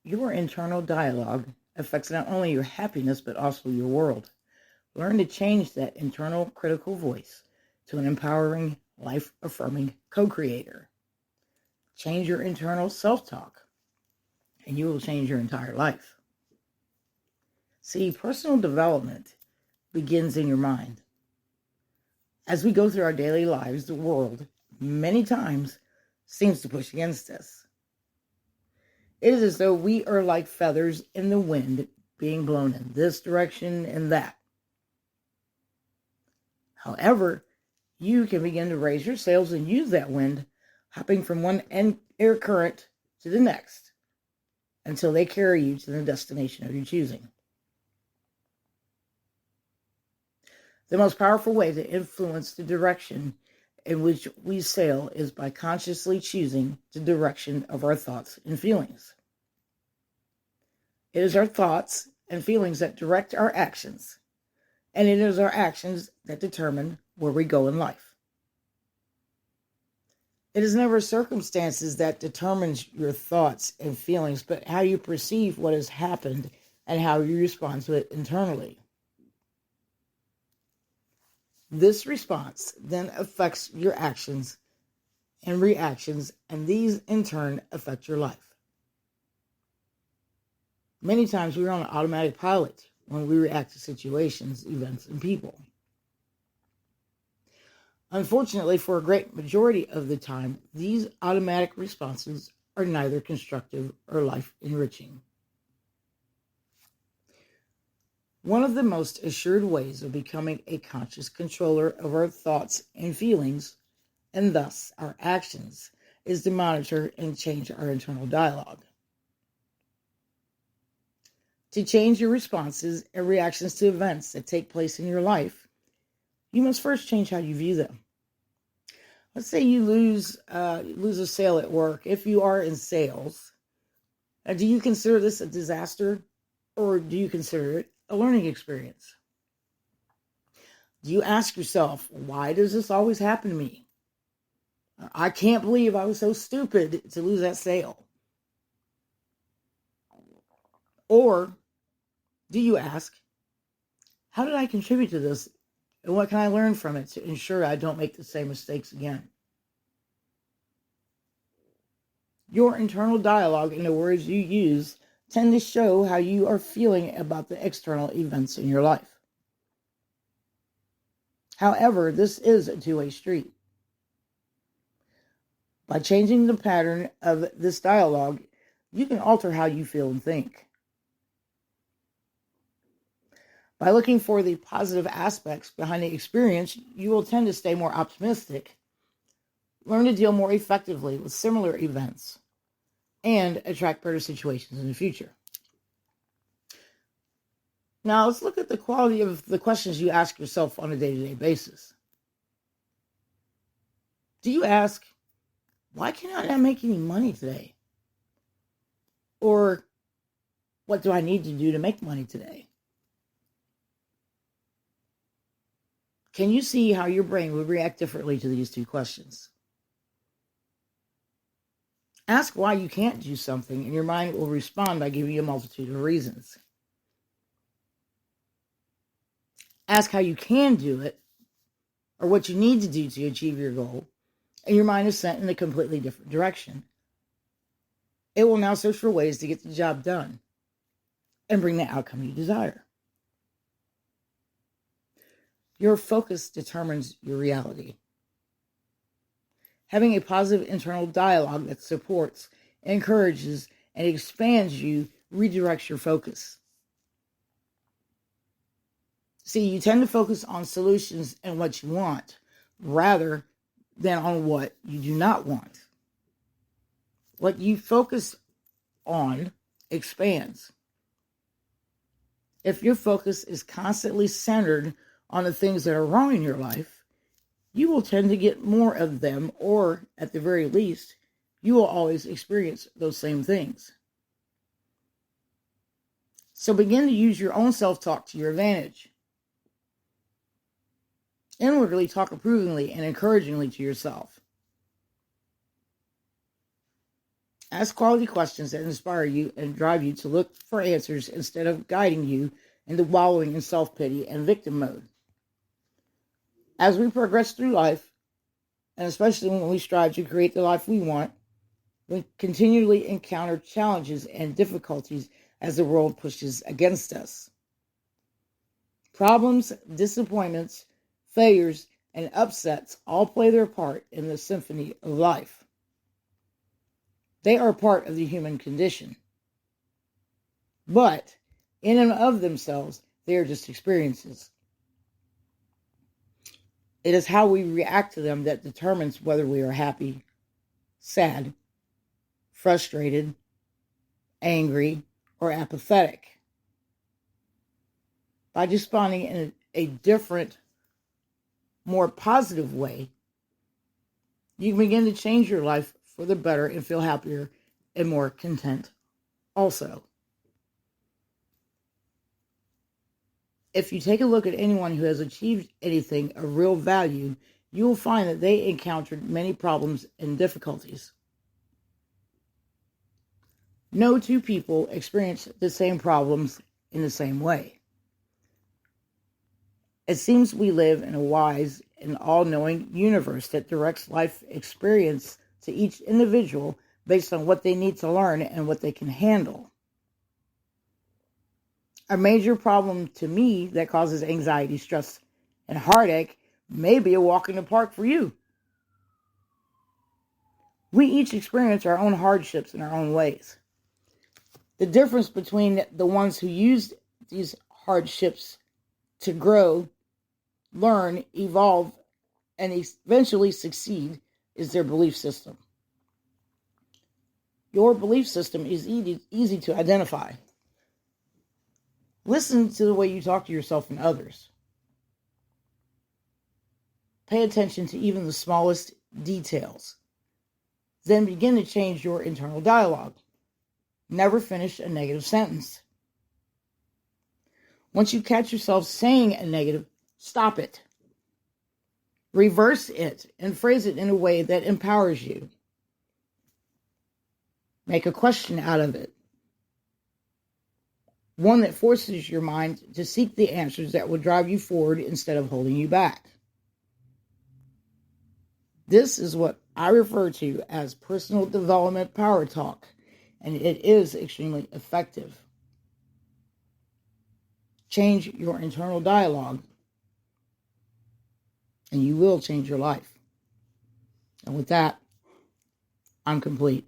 Your internal dialogue affects not only your happiness but also your world. Learn to change that internal critical voice to an empowering, life affirming co creator. Change your internal self talk, and you will change your entire life. See, personal development begins in your mind. As we go through our daily lives, the world, many times, seems to push against us. It is as though we are like feathers in the wind being blown in this direction and that. However, you can begin to raise your sails and use that wind, hopping from one air current to the next until they carry you to the destination of your choosing. The most powerful way to influence the direction in which we sail is by consciously choosing the direction of our thoughts and feelings. It is our thoughts and feelings that direct our actions, and it is our actions that determine where we go in life. It is never circumstances that determines your thoughts and feelings, but how you perceive what has happened and how you respond to it internally. This response then affects your actions and reactions, and these in turn affect your life. Many times we're on an automatic pilot when we react to situations, events, and people. Unfortunately, for a great majority of the time, these automatic responses are neither constructive or life-enriching. One of the most assured ways of becoming a conscious controller of our thoughts and feelings, and thus our actions, is to monitor and change our internal dialogue. To change your responses and reactions to events that take place in your life, you must first change how you view them. Let's say you lose a sale at work. If you are in sales, do you consider this a disaster, or do you consider it a learning experience? Do you ask yourself, why does this always happen to me? I can't believe I was so stupid to lose that sale. Or do you ask, how did I contribute to this, and what can I learn from it to ensure I don't make the same mistakes again? Your internal dialogue and the words you use tend to show how you are feeling about the external events in your life. However, this is a two-way street. By changing the pattern of this dialogue, you can alter how you feel and think. By looking for the positive aspects behind the experience, you will tend to stay more optimistic, learn to deal more effectively with similar events, and attract better situations in the future. Now, let's look at the quality of the questions you ask yourself on a day-to-day basis. Do you ask, why can I not make any money today? Or, what do I need to do to make money today? Can you see how your brain would react differently to these two questions? Ask why you can't do something, and your mind will respond by giving you a multitude of reasons. Ask how you can do it, or what you need to do to achieve your goal, and your mind is sent in a completely different direction. It will now search for ways to get the job done and bring the outcome you desire. Your focus determines your reality. Having a positive internal dialogue that supports, encourages, and expands you redirects your focus. See, you tend to focus on solutions and what you want rather than on what you do not want. What you focus on expands. If your focus is constantly centered on the things that are wrong in your life, you will tend to get more of them, or at the very least, you will always experience those same things. So begin to use your own self-talk to your advantage. Inwardly talk approvingly and encouragingly to yourself. Ask quality questions that inspire you and drive you to look for answers instead of guiding you into wallowing in self-pity and victim mode. As we progress through life, and especially when we strive to create the life we want, we continually encounter challenges and difficulties as the world pushes against us. Problems, disappointments, failures, and upsets all play their part in the symphony of life. They are part of the human condition. But, in and of themselves, they are just experiences. It is how we react to them that determines whether we are happy, sad, frustrated, angry, or apathetic. By responding in a different, more positive way, you can begin to change your life for the better and feel happier and more content also. If you take a look at anyone who has achieved anything of real value, you will find that they encountered many problems and difficulties. No two people experience the same problems in the same way. It seems we live in a wise and all-knowing universe that directs life experience to each individual based on what they need to learn and what they can handle. A major problem to me that causes anxiety, stress, and heartache may be a walk in the park for you. We each experience our own hardships in our own ways. The difference between the ones who use these hardships to grow, learn, evolve, and eventually succeed is their belief system. Your belief system is easy to identify. Listen to the way you talk to yourself and others. Pay attention to even the smallest details. Then begin to change your internal dialogue. Never finish a negative sentence. Once you catch yourself saying a negative, stop it. Reverse it and phrase it in a way that empowers you. Make a question out of it. One that forces your mind to seek the answers that will drive you forward instead of holding you back. This is what I refer to as personal development power talk, and it is extremely effective. Change your internal dialogue, and you will change your life. And with that, I'm complete.